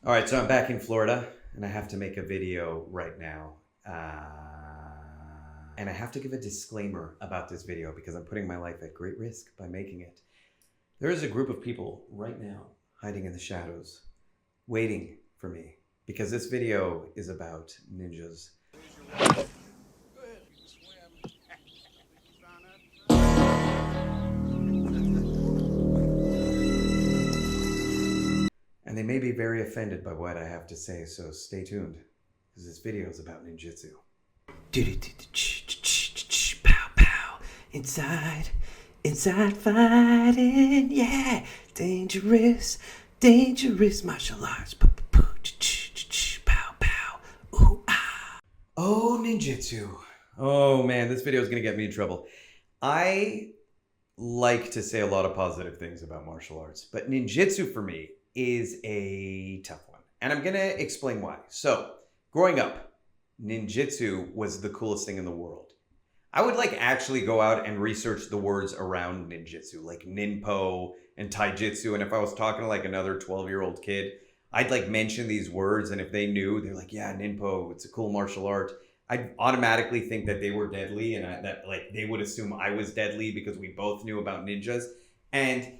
All right, so I'm back in Florida and I have to make a video right now. And I have to give a disclaimer about this video because I'm putting my life at great risk by making it. There is a group of people right now hiding in the shadows, waiting for me because this video is about ninjas. And they may be very offended by what I have to say, so stay tuned, because this video is about ninjutsu. Pow, pow, inside fighting, yeah, dangerous martial arts. Pow, pow, ooh, ah. Oh, ninjutsu. Oh man, this video is gonna get me in trouble. I like to say a lot of positive things about martial arts, but ninjutsu for me is a tough one. And I'm going to explain why. So, growing up, ninjutsu was the coolest thing in the world. I would actually go out and research the words around ninjutsu, like ninpo and taijutsu. And if I was talking to another 12-year-old kid, I'd mention these words. And if they knew, they're like, yeah, ninpo, it's a cool martial art. I'd automatically think that they were deadly and that they would assume I was deadly because we both knew about ninjas. And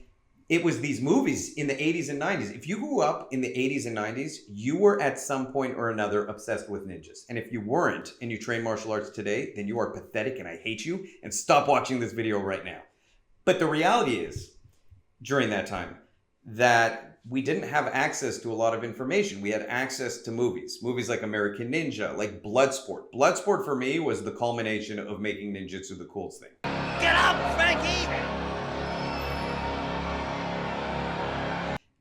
it was these movies in the 80s and 90s. If you grew up in the 80s and 90s, you were at some point or another obsessed with ninjas. And if you weren't and you train martial arts today, then you are pathetic and I hate you, and stop watching this video right now. But the reality is, during that time, that we didn't have access to a lot of information. We had access to movies like American Ninja, like Bloodsport. Bloodsport for me was the culmination of making ninjutsu the coolest thing. Get up, Frankie!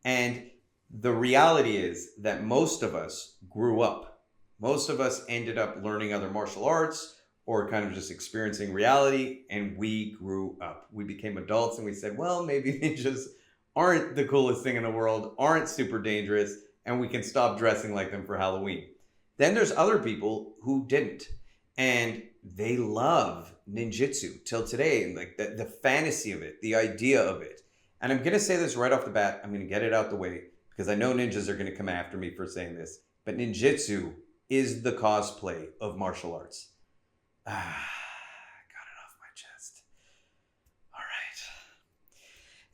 And the reality is that most of us grew up. Most of us ended up learning other martial arts or kind of just experiencing reality, and we grew up. We became adults and we said, well, maybe ninjas aren't the coolest thing in the world, aren't super dangerous, and we can stop dressing like them for Halloween. Then there's other people who didn't, and they love ninjutsu till today, and the fantasy of it, the idea of it. And I'm going to say this right off the bat. I'm going to get it out the way because I know ninjas are going to come after me for saying this. But ninjutsu is the cosplay of martial arts. Got it off my chest. All right.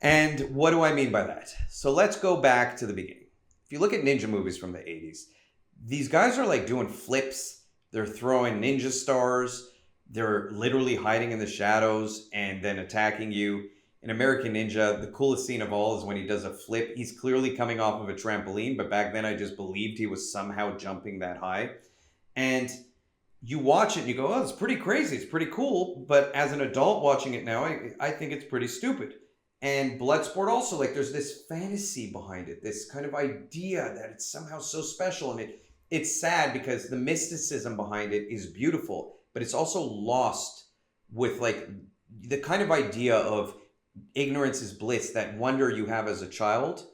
And what do I mean by that? So let's go back to the beginning. If you look at ninja movies from the 80s, these guys are doing flips. They're throwing ninja stars. They're literally hiding in the shadows and then attacking you. In American Ninja, the coolest scene of all is when he does a flip. He's clearly coming off of a trampoline, but back then I just believed he was somehow jumping that high. And you watch it and you go, oh, it's pretty crazy. It's pretty cool. But as an adult watching it now, I think it's pretty stupid. And Bloodsport also, there's this fantasy behind it, this kind of idea that it's somehow so special. And it's sad because the mysticism behind it is beautiful, but it's also lost with the kind of idea of ignorance is bliss, that wonder you have as a child.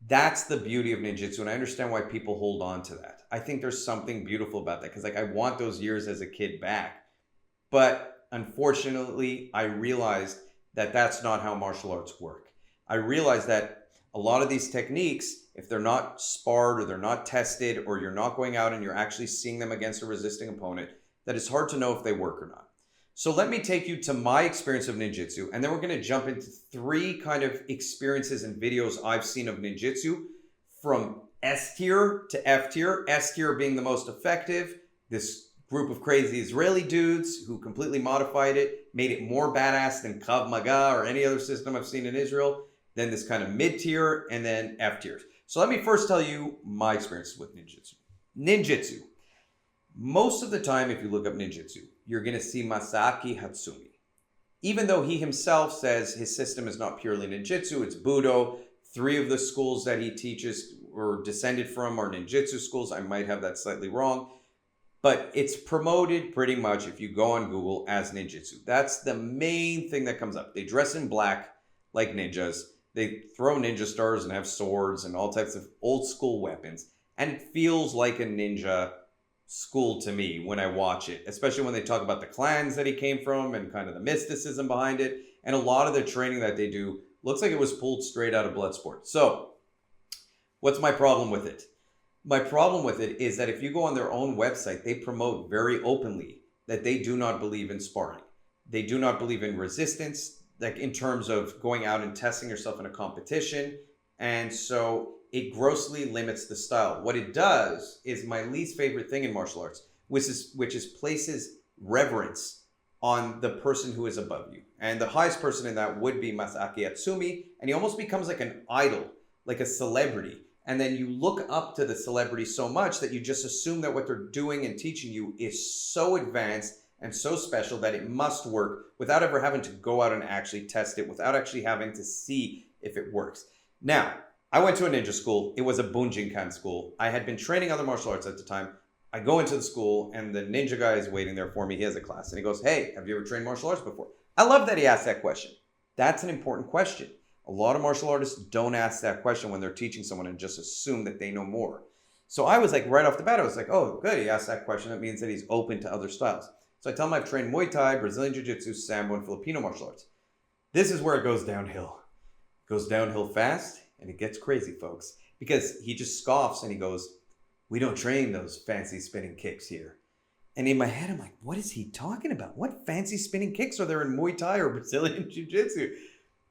That's the beauty of ninjutsu, and I understand why people hold on to that. I think there's something beautiful about that because I want those years as a kid back. But unfortunately, I realized that that's not how martial arts work. I realized that a lot of these techniques, if they're not sparred or they're not tested or you're not going out and you're actually seeing them against a resisting opponent, that it's hard to know if they work or not. So let me take you to my experience of ninjutsu, and then we're going to jump into 3 kind of experiences and videos I've seen of ninjutsu from S tier to F tier. S tier being the most effective. This group of crazy Israeli dudes who completely modified it, made it more badass than Krav Maga or any other system I've seen in Israel. Then this kind of mid tier, and then F tiers. So let me first tell you my experiences with ninjutsu. Ninjutsu. Most of the time, if you look up ninjutsu, you're going to see Masaaki Hatsumi. Even though he himself says his system is not purely ninjutsu, it's Budo. 3 of the schools that he teaches or descended from are ninjutsu schools. I might have that slightly wrong. But it's promoted pretty much, if you go on Google, as ninjutsu. That's the main thing that comes up. They dress in black like ninjas. They throw ninja stars and have swords and all types of old school weapons. And it feels like a ninja school to me when I watch it, especially when they talk about the clans that he came from and kind of the mysticism behind it. And a lot of the training that they do looks like it was pulled straight out of Bloodsport. So what's my problem with it? My problem with it is that if you go on their own website, they promote very openly that they do not believe in sparring. They do not believe in resistance, like in terms of going out and testing yourself in a competition. And so it grossly limits the style. What it does is my least favorite thing in martial arts, which is places reverence on the person who is above you. And the highest person in that would be Masaki Atsumi. And he almost becomes like an idol, like a celebrity. And then you look up to the celebrity so much that you just assume that what they're doing and teaching you is so advanced and so special that it must work without ever having to go out and actually test it, without actually having to see if it works. Now, I went to a ninja school. It was a Bunjinkan school. I had been training other martial arts at the time. I go into the school and the ninja guy is waiting there for me. He has a class and he goes, "Hey, have you ever trained martial arts before?" I love that he asked that question. That's an important question. A lot of martial artists don't ask that question when they're teaching someone and just assume that they know more. So I was like, right off the bat, I was like, oh, good, he asked that question. That means that he's open to other styles. So I tell him I've trained Muay Thai, Brazilian Jiu-Jitsu, Sambo, and Filipino martial arts. This is where it goes downhill. It goes downhill fast, and it gets crazy, folks. Because he just scoffs and he goes, "We don't train those fancy spinning kicks here." And in my head, I'm like, what is he talking about? What fancy spinning kicks are there in Muay Thai or Brazilian Jiu-Jitsu?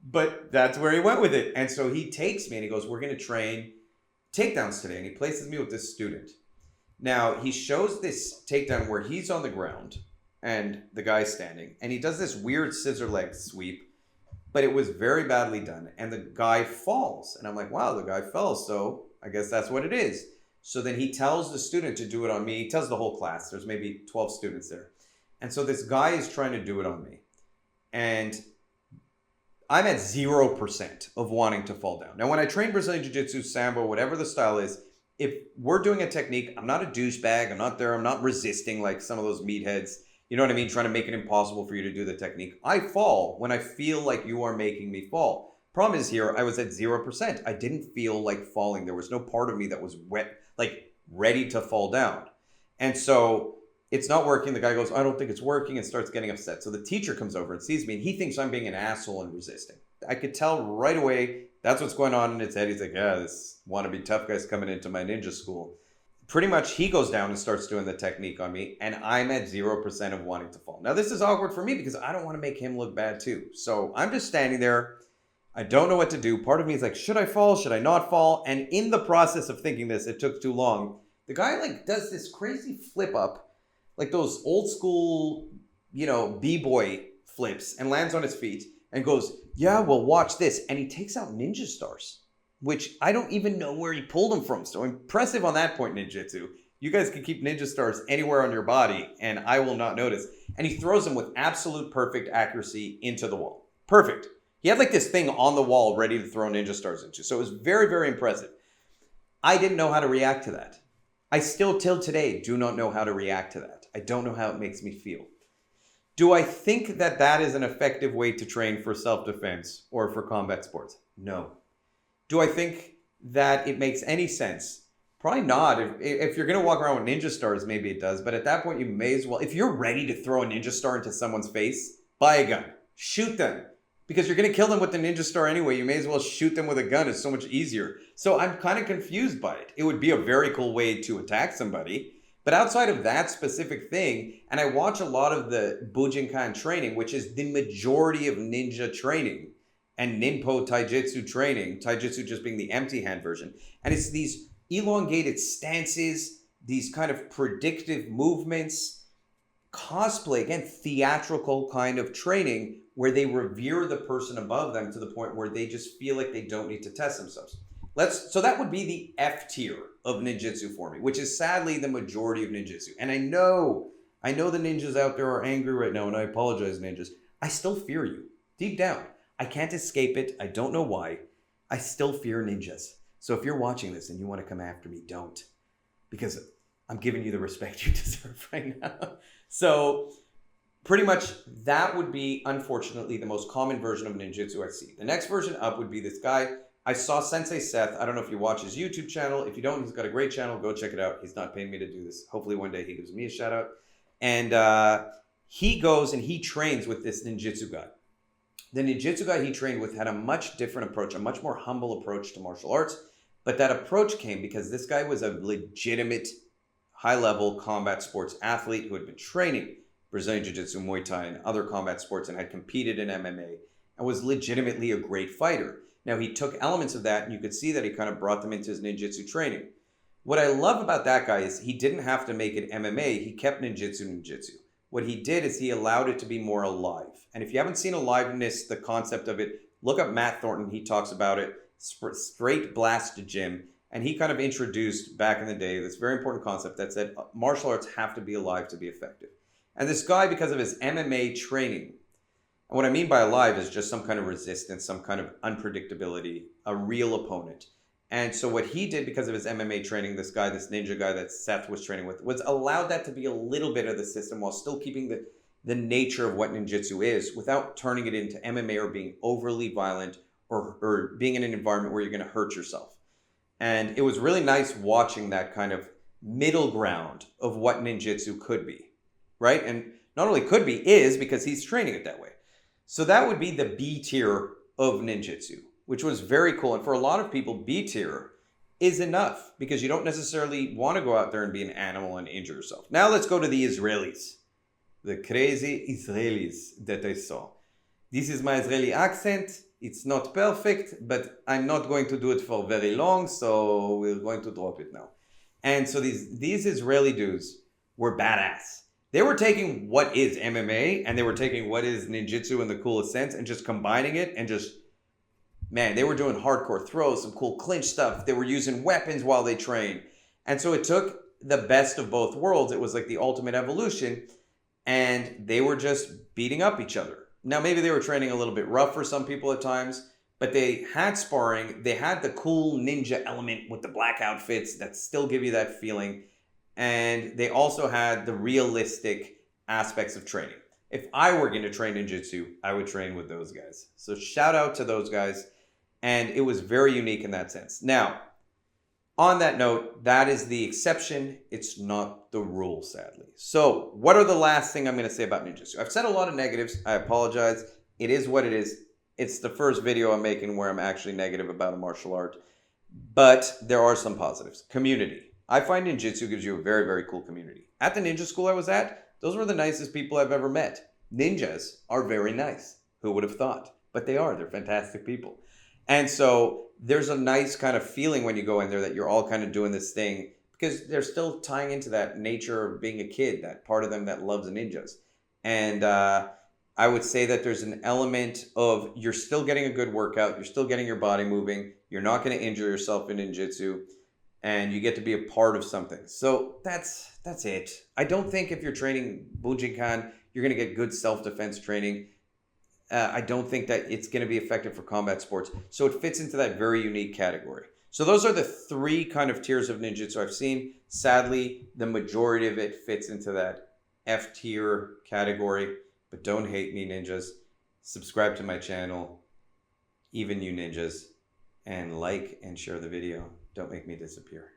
But that's where he went with it. And so he takes me and he goes, "We're going to train takedowns today." And he places me with this student. Now, he shows this takedown where he's on the ground and the guy's standing. And he does this weird scissor leg sweep, but it was very badly done. And the guy falls. And I'm like, wow, the guy fell. So I guess that's what it is. So then he tells the student to do it on me. He tells the whole class. There's maybe 12 students there. And so this guy is trying to do it on me. And I'm at 0% of wanting to fall down. Now, when I train Brazilian Jiu-Jitsu, Sambo, whatever the style is, if we're doing a technique, I'm not a douchebag. I'm not there. I'm not resisting like some of those meatheads. You know what I mean? Trying to make it impossible for you to do the technique. I fall when I feel like you are making me fall. Problem is here, I was at 0%. I didn't feel like falling. There was no part of me that was ready to fall down. And so it's not working. The guy goes, "I don't think it's working," and starts getting upset. So the teacher comes over and sees me, and he thinks I'm being an asshole and resisting. I could tell right away that's what's going on in his head. He's like, "Yeah, this wannabe tough guy's coming into my ninja school." Pretty much he goes down and starts doing the technique on me, and I'm at 0% of wanting to fall. Now, this is awkward for me because I don't want to make him look bad too. So I'm just standing there. I don't know what to do. Part of me is like, should I fall? Should I not fall? And in the process of thinking this, it took too long. The guy does this crazy flip up, like those old school, b-boy flips, and lands on his feet and goes, "Yeah, well, watch this." And he takes out ninja stars, which I don't even know where he pulled them from. So impressive on that point, ninjutsu. You guys can keep ninja stars anywhere on your body and I will not notice. And he throws them with absolute perfect accuracy into the wall. Perfect. He had like this thing on the wall ready to throw ninja stars into. So it was very, very impressive. I didn't know how to react to that. I still, till today, do not know how to react to that. I don't know how it makes me feel. Do I think that that is an effective way to train for self-defense or for combat sports? No. Do I think that it makes any sense? Probably not. If you're going to walk around with ninja stars, maybe it does. But at that point, you may as well, if you're ready to throw a ninja star into someone's face, buy a gun. Shoot them. Because you're going to kill them with the ninja star anyway. You may as well shoot them with a gun. It's so much easier. So I'm kind of confused by it. It would be a very cool way to attack somebody. But outside of that specific thing, and I watch a lot of the Bujinkan training, which is the majority of ninja training, and Ninpo Taijutsu training, Taijutsu just being the empty hand version. And it's these elongated stances, these kind of predictive movements, cosplay, again, theatrical kind of training where they revere the person above them to the point where they just feel like they don't need to test themselves. So that would be the F tier of ninjutsu for me, which is sadly the majority of ninjutsu. And I know the ninjas out there are angry right now, and I apologize, ninjas. I still fear you, deep down. I can't escape it. I don't know why. I still fear ninjas. So if you're watching this and you want to come after me, don't. Because I'm giving you the respect you deserve right now. So pretty much that would be, unfortunately, the most common version of ninjutsu I see. The next version up would be this guy. I saw Sensei Seth. I don't know if you watch his YouTube channel. If you don't, he's got a great channel. Go check it out. He's not paying me to do this. Hopefully one day he gives me a shout out. And he goes and he trains with this ninjutsu guy. The ninjutsu guy he trained with had a much different approach, a much more humble approach to martial arts. But that approach came because this guy was a legitimate high-level combat sports athlete who had been training Brazilian Jiu-Jitsu, Muay Thai, and other combat sports and had competed in MMA and was legitimately a great fighter. Now, he took elements of that, and you could see that he kind of brought them into his ninjutsu training. What I love about that guy is he didn't have to make it MMA. He kept ninjutsu. What he did is he allowed it to be more alive. And if you haven't seen Aliveness, the concept of it, look up Matt Thornton. He talks about it. Straight blast to gym. And he kind of introduced back in the day this very important concept that said martial arts have to be alive to be effective. And this guy, because of his MMA training, and what I mean by alive is just some kind of resistance, some kind of unpredictability, a real opponent. And so what he did because of his MMA training, this guy, this ninja guy that Seth was training with, was allowed that to be a little bit of the system while still keeping the nature of what ninjutsu is without turning it into MMA or being overly violent or being in an environment where you're going to hurt yourself. And it was really nice watching that kind of middle ground of what ninjutsu could be, right? And not only could be, is, because he's training it that way. So that would be the B tier of ninjutsu, which was very cool. And for a lot of people, B tier is enough because you don't necessarily want to go out there and be an animal and injure yourself. Now let's go to the Israelis, the crazy Israelis that I saw. This is my Israeli accent. It's not perfect, but I'm not going to do it for very long, so we're going to drop it now. And so these Israeli dudes were badass. They were taking what is MMA and they were taking what is ninjutsu in the coolest sense and just combining it and just, man, they were doing hardcore throws, some cool clinch stuff. They were using weapons while they trained. And so it took the best of both worlds. It was like the ultimate evolution. And they were just beating up each other. Now, maybe they were training a little bit rough for some people at times, but they had sparring. They had the cool ninja element with the black outfits that still give you that feeling. And they also had the realistic aspects of training. If I were going to train ninjutsu, I would train with those guys. So shout out to those guys. And it was very unique in that sense. Now, on that note, that is the exception. It's not the rule, sadly. So what are the last thing I'm going to say about ninjutsu? I've said a lot of negatives. I apologize. It is what it is. It's the first video I'm making where I'm actually negative about a martial art. But there are some positives. Community. I find ninjutsu gives you a very, very cool community. At the ninja school I was at, those were the nicest people I've ever met. Ninjas are very nice. Who would have thought? But they are. They're fantastic people. And so there's a nice kind of feeling when you go in there that you're all kind of doing this thing because they're still tying into that nature of being a kid, that part of them that loves ninjas. And I would say that there's an element of you're still getting a good workout. You're still getting your body moving. You're not going to injure yourself in ninjutsu. And you get to be a part of something. So that's it. I don't think if you're training Bujinkan, you're going to get good self-defense training. I don't think that it's going to be effective for combat sports. So it fits into that very unique category. So those are the three kind of tiers of ninjutsu I've seen. Sadly, the majority of it fits into that F tier category. But don't hate me, ninjas. Subscribe to my channel, even you ninjas, and like and share the video. Don't make me disappear.